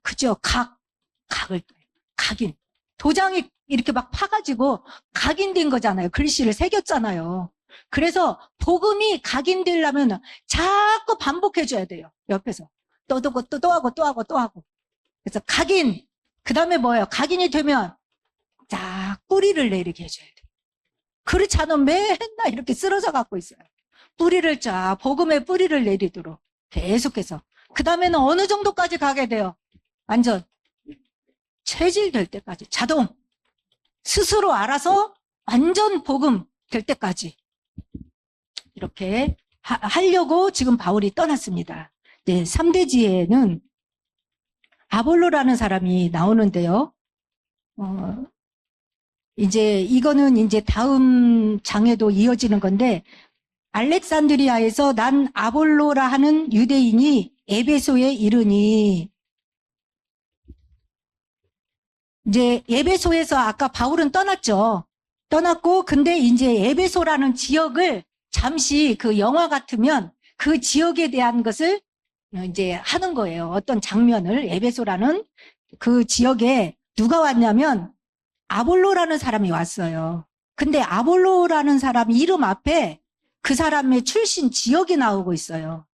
그죠? 각인. 도장이 이렇게 막 파가지고 각인된 거잖아요. 글씨를 새겼잖아요. 그래서 복음이 각인되려면 자꾸 반복해줘야 돼요. 옆에서. 또 하고. 그래서 각인. 그 다음에 뭐예요? 각인이 되면 쫙 뿌리를 내리게 해줘야 돼요. 그렇지 않으면 맨날 이렇게 쓰러져 갖고 있어요. 뿌리를 쫙, 복음의 뿌리를 내리도록 계속해서. 그 다음에는 어느 정도까지 가게 돼요? 완전 체질될 때까지. 자동. 스스로 알아서 완전 복음 될 때까지. 이렇게 하려고 지금 바울이 떠났습니다. 네, 3대지에는 아볼로라는 사람이 나오는데요. 이제 이거는 이제 다음 장에도 이어지는 건데, 알렉산드리아에서 난 아볼로라 하는 유대인이 에베소에 이르니, 이제 에베소에서 아까 바울은 떠났죠. 떠났고, 근데 이제 에베소라는 지역을 잠시 그 영화 같으면 그 지역에 대한 것을 이제 하는 거예요. 어떤 장면을 에베소라는 그 지역에 누가 왔냐면 아볼로라는 사람이 왔어요. 근데 아볼로라는 사람 이름 앞에 그 사람의 출신 지역이 나오고 있어요.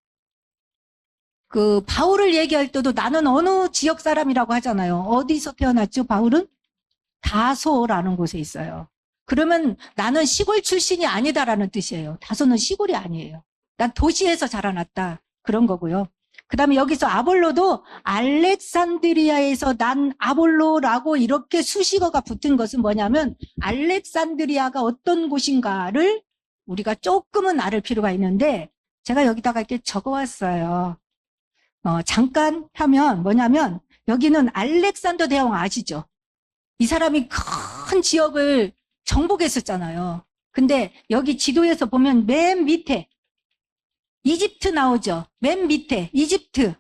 그 바울을 얘기할 때도 나는 어느 지역 사람이라고 하잖아요. 어디서 태어났죠? 바울은 다소라는 곳에 있어요. 그러면 나는 시골 출신이 아니다라는 뜻이에요. 다소는 시골이 아니에요. 난 도시에서 자라났다. 그런 거고요. 그 다음에 여기서 아볼로도 알렉산드리아에서 난 아볼로라고 이렇게 수식어가 붙은 것은 뭐냐면 알렉산드리아가 어떤 곳인가를 우리가 조금은 알을 필요가 있는데 제가 여기다가 이렇게 적어왔어요. 잠깐 하면 뭐냐면 여기는 알렉산더 대왕 아시죠? 이 사람이 큰 지역을 정복했었잖아요. 근데 여기 지도에서 보면 맨 밑에 이집트 나오죠. 맨 밑에 이집트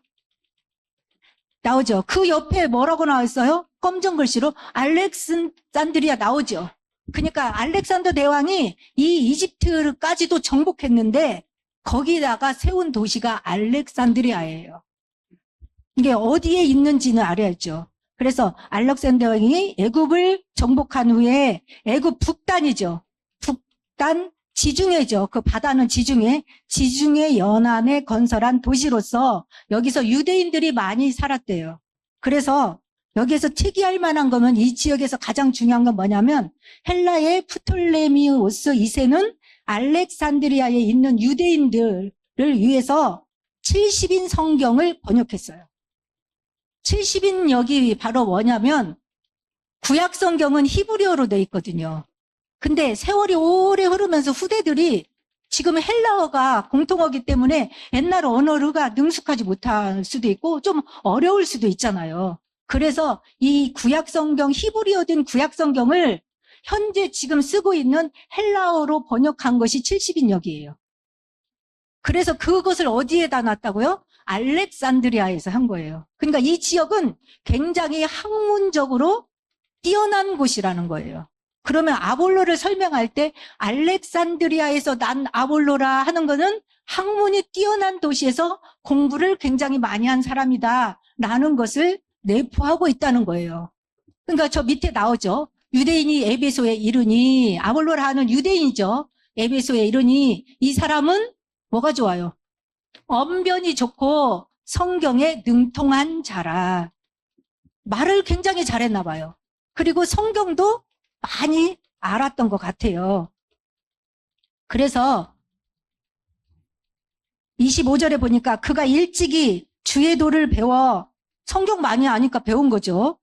나오죠. 그 옆에 뭐라고 나와 있어요? 검정 글씨로 알렉산드리아 나오죠. 그러니까 알렉산더 대왕이 이 이집트까지도 정복했는데 거기다가 세운 도시가 알렉산드리아예요. 이게 어디에 있는지는 알아야죠. 그래서 알렉산더 대왕이 애굽을 정복한 후에 애굽 북단이죠. 북단 지중해죠. 그 바다는 지중해 연안에 건설한 도시로서 여기서 유대인들이 많이 살았대요. 그래서 여기에서 특이할 만한 거면 이 지역에서 가장 중요한 건 뭐냐면 헬라의 프톨레미우스 2세는 알렉산드리아에 있는 유대인들을 위해서 70인 성경을 번역했어요. 70인역이 바로 뭐냐면 구약 성경은 히브리어로 돼 있거든요. 근데 세월이 오래 흐르면서 후대들이 지금 헬라어가 공통어기 때문에 옛날 언어가 능숙하지 못할 수도 있고 좀 어려울 수도 있잖아요. 그래서 이 구약 성경, 히브리어 된 구약 성경을 현재 지금 쓰고 있는 헬라어로 번역한 것이 70인역이에요. 그래서 그것을 어디에다 놨다고요? 알렉산드리아에서 한 거예요. 그러니까 이 지역은 굉장히 학문적으로 뛰어난 곳이라는 거예요. 그러면 아볼로를 설명할 때 알렉산드리아에서 난 아볼로라 하는 거는 학문이 뛰어난 도시에서 공부를 굉장히 많이 한 사람이다 라는 것을 내포하고 있다는 거예요. 그러니까 저 밑에 나오죠. 유대인이 에베소에 이르니, 아볼로라 하는 유대인이죠. 에베소에 이르니 이 사람은 뭐가 좋아요? 언변이 좋고 성경에 능통한 자라. 말을 굉장히 잘했나 봐요. 그리고 성경도 많이 알았던 것 같아요. 그래서 25절에 보니까 그가 일찍이 주의 도를 배워 성경 많이 아니까 배운 거죠.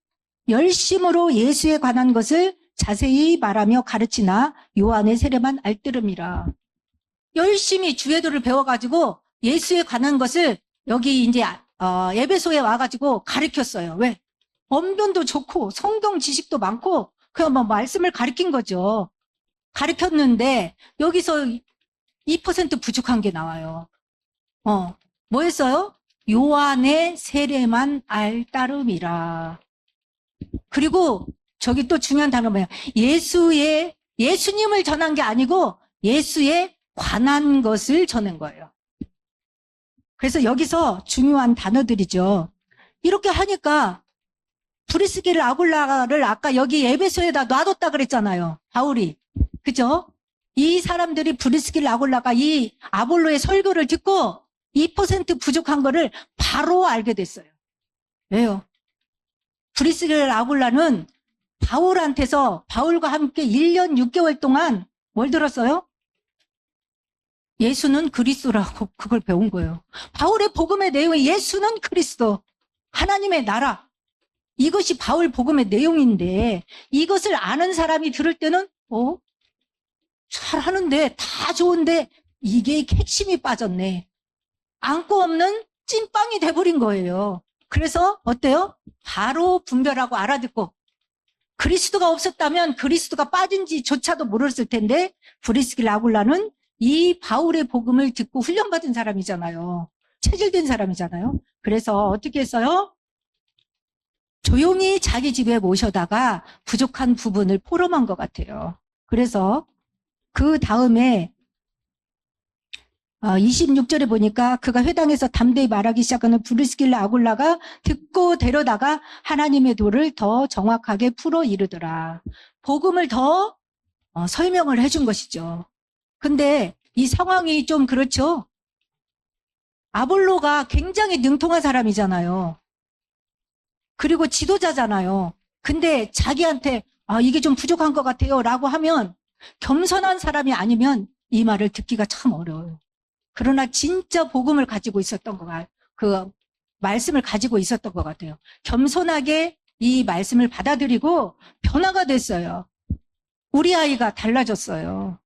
열심으로 예수에 관한 것을 자세히 말하며 가르치나 요한의 세례만 알뜰음이라. 열심히 주의 도를 배워가지고 예수에 관한 것을 여기 이제 에베소에 와가지고 가르쳤어요. 왜? 언변도 좋고 성경 지식도 많고 그냥 뭐 말씀을 가르친 거죠. 가르쳤는데 여기서 2% 부족한 게 나와요. 뭐 했어요? 요한의 세례만 알 따름이라. 그리고 저기 또 중요한 단어가 뭐예요? 예수님을 전한 게 아니고 예수에 관한 것을 전한 거예요. 그래서 여기서 중요한 단어들이죠. 이렇게 하니까 브리스길라 아굴라를 아까 여기 에베소에다 놔뒀다 그랬잖아요. 바울이. 그죠? 이 사람들이 브리스길라 아굴라가 이 아볼로의 설교를 듣고 2% 부족한 거를 바로 알게 됐어요. 왜요? 브리스길라 아굴라는 바울한테서 바울과 함께 1년 6개월 동안 뭘 들었어요? 예수는 그리스도라고 그걸 배운 거예요. 바울의 복음의 내용이 예수는 그리스도, 하나님의 나라. 이것이 바울 복음의 내용인데 이것을 아는 사람이 들을 때는 잘하는데 다 좋은데 이게 핵심이 빠졌네. 안고 없는 찐빵이 돼버린 거예요. 그래서 어때요? 바로 분별하고 알아듣고 그리스도가 없었다면 그리스도가 빠진지조차도 모르었을 텐데 브리스길라 아굴라는 이 바울의 복음을 듣고 훈련받은 사람이잖아요. 체질된 사람이잖아요. 그래서 어떻게 했어요? 조용히 자기 집에 모셔다가 부족한 부분을 포럼한 것 같아요. 그래서 그 다음에 26절에 보니까 그가 회당에서 담대히 말하기 시작하는 브리스길라 아굴라가 듣고 데려다가 하나님의 도를 더 정확하게 풀어 이르더라. 복음을 더 설명을 해준 것이죠. 근데 이 상황이 좀 그렇죠. 아볼로가 굉장히 능통한 사람이잖아요. 그리고 지도자잖아요. 근데 자기한테 이게 좀 부족한 것 같아요 라고 하면 겸손한 사람이 아니면 이 말을 듣기가 참 어려워요. 그러나 진짜 복음을 가지고 있었던 것 같아요. 그 말씀을 가지고 있었던 것 같아요. 겸손하게 이 말씀을 받아들이고 변화가 됐어요. 우리 아이가 달라졌어요.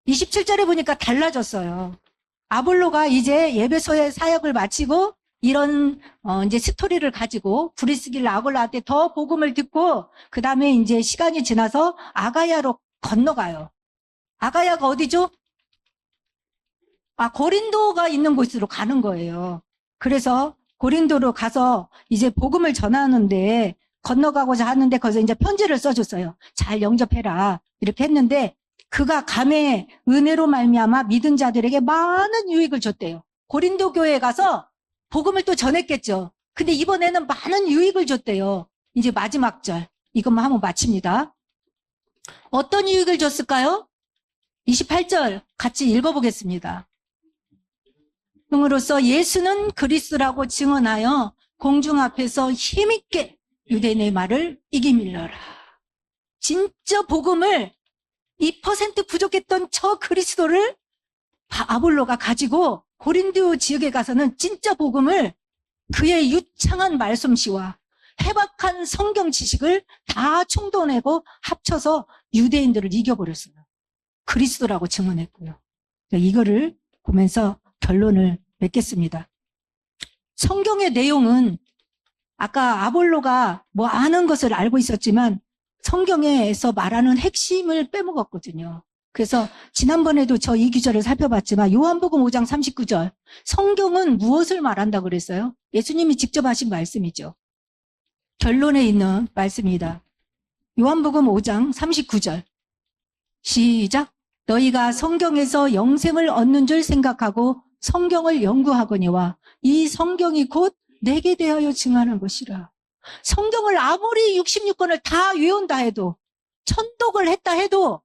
27절에 보니까 달라졌어요. 아볼로가 이제 예배소의 사역을 마치고 이런 이제 스토리를 가지고 브리스길라 아굴라한테 더 복음을 듣고 그 다음에 이제 시간이 지나서 아가야로 건너가요. 아가야가 어디죠? 고린도가 있는 곳으로 가는 거예요. 그래서 고린도로 가서 이제 복음을 전하는데 건너가고자 하는데 거기서 이제 편지를 써줬어요. 잘 영접해라 이렇게 했는데 그가 감의 은혜로 말미암아 믿은 자들에게 많은 유익을 줬대요. 고린도 교회에 가서 복음을 또 전했겠죠. 근데 이번에는 많은 유익을 줬대요. 이제 마지막 절 이것만 하면 마칩니다. 어떤 유익을 줬을까요? 28절 같이 읽어보겠습니다. 으로써 예수는 그리스도라고 증언하여 공중 앞에서 힘있게 유대인의 말을 이기밀러라. 진짜 복음을 2% 부족했던 저 그리스도를 아볼로가 가지고 고린도 지역에 가서는 진짜 복음을 그의 유창한 말솜씨와 해박한 성경 지식을 다 총동내고 합쳐서 유대인들을 이겨버렸어요. 그리스도라고 증언했고요. 이거를 보면서 결론을 맺겠습니다. 성경의 내용은 아까 아볼로가 뭐 아는 것을 알고 있었지만 성경에서 말하는 핵심을 빼먹었거든요. 그래서 지난번에도 저 이 구절을 살펴봤지만 요한복음 5장 39절 성경은 무엇을 말한다고 그랬어요? 예수님이 직접 하신 말씀이죠. 결론에 있는 말씀입니다. 요한복음 5장 39절 시작. 너희가 성경에서 영생을 얻는 줄 생각하고 성경을 연구하거니와 이 성경이 곧 내게 대하여 증하는 것이라. 성경을 아무리 66권을 다 외운다 해도 천독을 했다 해도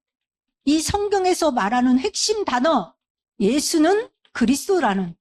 이 성경에서 말하는 핵심 단어 예수는 그리스도라는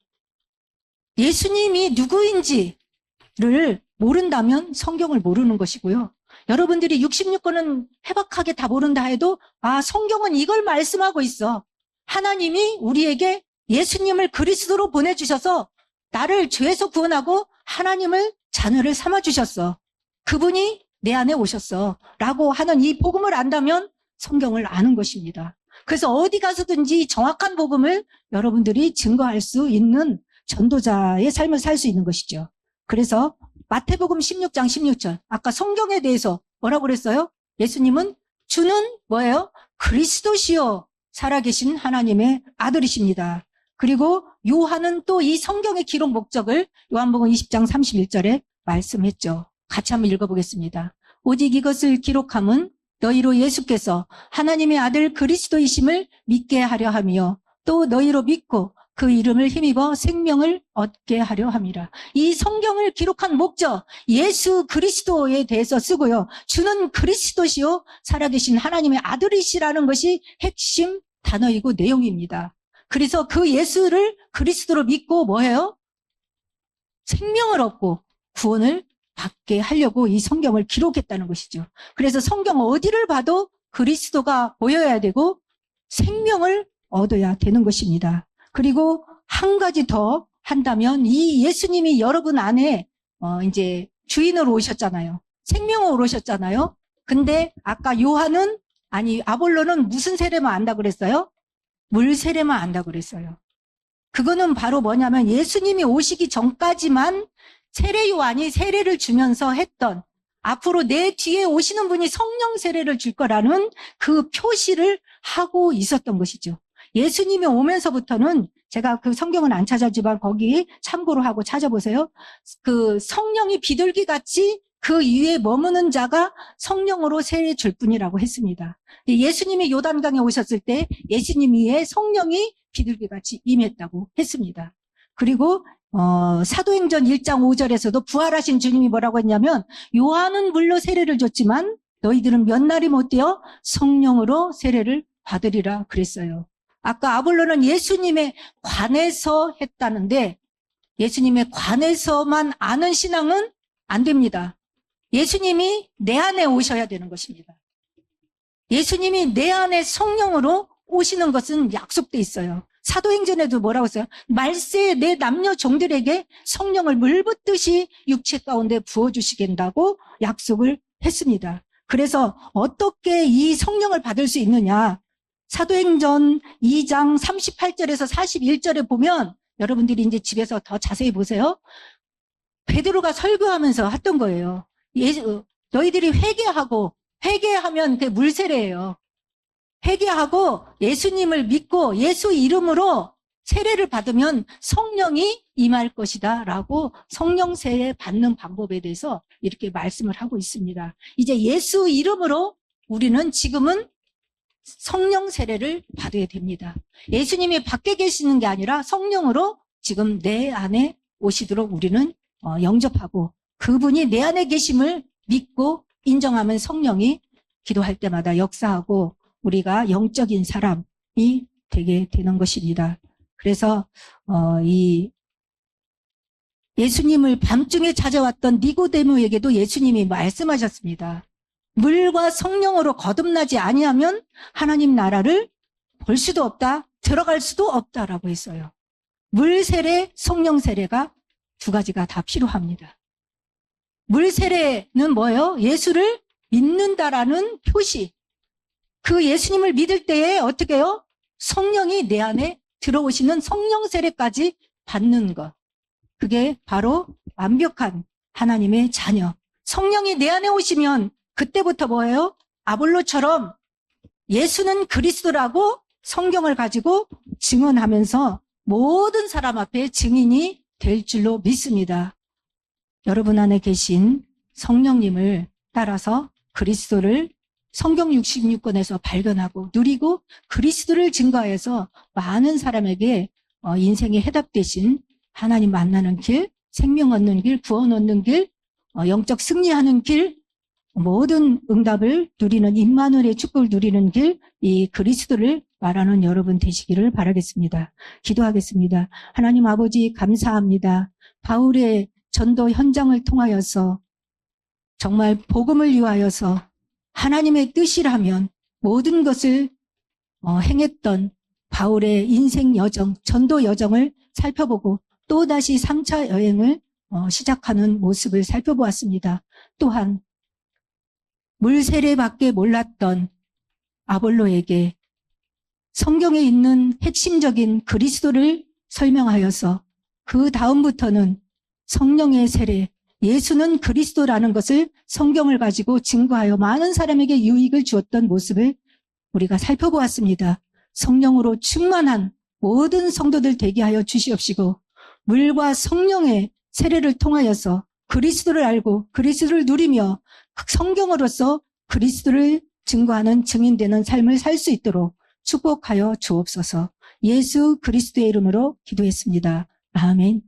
예수님이 누구인지를 모른다면 성경을 모르는 것이고요. 여러분들이 66권은 해박하게 다 모른다 해도 성경은 이걸 말씀하고 있어. 하나님이 우리에게 예수님을 그리스도로 보내주셔서 나를 죄에서 구원하고 하나님을 자녀를 삼아주셨어. 그분이 내 안에 오셨어. 라고 하는 이 복음을 안다면 성경을 아는 것입니다. 그래서 어디 가서든지 정확한 복음을 여러분들이 증거할 수 있는 전도자의 삶을 살 수 있는 것이죠. 그래서 마태복음 16장 16절. 아까 성경에 대해서 뭐라고 그랬어요? 예수님은 주는 뭐예요? 그리스도시요 살아계신 하나님의 아들이십니다. 그리고 요한은 또 이 성경의 기록 목적을 요한복음 20장 31절에 말씀했죠. 같이 한번 읽어보겠습니다. 오직 이것을 기록함은 너희로 예수께서 하나님의 아들 그리스도이심을 믿게 하려 하며 또 너희로 믿고 그 이름을 힘입어 생명을 얻게 하려 함이라. 이 성경을 기록한 목적, 예수 그리스도에 대해서 쓰고요. 주는 그리스도시요 살아계신 하나님의 아들이시라는 것이 핵심 단어이고 내용입니다. 그래서 그 예수를 그리스도로 믿고 뭐예요? 생명을 얻고 구원을 받게 하려고 이 성경을 기록했다는 것이죠. 그래서 성경 어디를 봐도 그리스도가 보여야 되고 생명을 얻어야 되는 것입니다. 그리고 한 가지 더 한다면 이 예수님이 여러분 안에 이제 주인으로 오셨잖아요. 생명으로 오셨잖아요. 근데 아까 요한은 아볼로는 무슨 세례만 안다 그랬어요? 물 세례만 안다 그랬어요. 그거는 바로 뭐냐면 예수님이 오시기 전까지만 세례 요한이 세례를 주면서 했던 앞으로 내 뒤에 오시는 분이 성령 세례를 줄 거라는 그 표시를 하고 있었던 것이죠. 예수님이 오면서부터는 제가 그 성경은 안 찾았지만 거기 참고로 하고 찾아보세요. 그 성령이 비둘기같이 그 위에 머무는 자가 성령으로 세례 줄 뿐이라고 했습니다. 예수님이 요단강에 오셨을 때 예수님 위에 성령이 비둘기같이 임했다고 했습니다. 그리고 사도행전 1장 5절에서도 부활하신 주님이 뭐라고 했냐면 요한은 물로 세례를 줬지만 너희들은 몇 날이 못 되어 성령으로 세례를 받으리라 그랬어요. 아까 아볼로는 예수님의 관에서 했다는데 예수님의 관에서만 아는 신앙은 안 됩니다. 예수님이 내 안에 오셔야 되는 것입니다. 예수님이 내 안에 성령으로 오시는 것은 약속돼 있어요. 사도행전에도 뭐라고 했어요? 말세에 내 남녀 종들에게 성령을 물 붓듯이 육체 가운데 부어주시겠다고 약속을 했습니다. 그래서 어떻게 이 성령을 받을 수 있느냐? 사도행전 2장 38절에서 41절에 보면 여러분들이 이제 집에서 더 자세히 보세요. 베드로가 설교하면서 했던 거예요. 너희들이 회개하면 그게 물세례예요. 회개하고 예수님을 믿고 예수 이름으로 세례를 받으면 성령이 임할 것이다 라고 성령 세례 받는 방법에 대해서 이렇게 말씀을 하고 있습니다. 이제 예수 이름으로 우리는 지금은 성령 세례를 받아야 됩니다. 예수님이 밖에 계시는 게 아니라 성령으로 지금 내 안에 오시도록 우리는 영접하고 그분이 내 안에 계심을 믿고 인정하면 성령이 기도할 때마다 역사하고 우리가 영적인 사람이 되게 되는 것입니다. 그래서 이 예수님을 밤중에 찾아왔던 니고데모에게도 예수님이 말씀하셨습니다. 물과 성령으로 거듭나지 아니하면 하나님 나라를 볼 수도 없다, 들어갈 수도 없다라고 했어요. 물 세례, 성령 세례가 두 가지가 다 필요합니다. 물 세례는 뭐예요? 예수를 믿는다라는 표시. 그 예수님을 믿을 때에 어떻게 해요? 성령이 내 안에 들어오시는 성령 세례까지 받는 것. 그게 바로 완벽한 하나님의 자녀. 성령이 내 안에 오시면 그때부터 뭐예요? 아볼로처럼 예수는 그리스도라고 성경을 가지고 증언하면서 모든 사람 앞에 증인이 될 줄로 믿습니다. 여러분 안에 계신 성령님을 따라서 그리스도를 성경 66권에서 발견하고 누리고 그리스도를 증거해서 많은 사람에게 인생의 해답 되신 하나님 만나는 길, 생명 얻는 길, 구원 얻는 길, 영적 승리하는 길, 모든 응답을 누리는 임마누엘의 축복을 누리는 길, 이 그리스도를 말하는 여러분 되시기를 바라겠습니다. 기도하겠습니다. 하나님 아버지 감사합니다. 바울의 전도 현장을 통하여서 정말 복음을 위하여서 하나님의 뜻이라면 모든 것을 행했던 바울의 인생 여정, 전도 여정을 살펴보고 또다시 3차 여행을 시작하는 모습을 살펴보았습니다. 또한 물세례밖에 몰랐던 아볼로에게 성경에 있는 핵심적인 그리스도를 설명하여서 그 다음부터는 성령의 세례, 예수는 그리스도라는 것을 성경을 가지고 증거하여 많은 사람에게 유익을 주었던 모습을 우리가 살펴보았습니다. 성령으로 충만한 모든 성도들 되게 하여 주시옵시고 물과 성령의 세례를 통하여서 그리스도를 알고 그리스도를 누리며 성경으로서 그리스도를 증거하는 증인되는 삶을 살 수 있도록 축복하여 주옵소서. 예수 그리스도의 이름으로 기도했습니다. 아멘.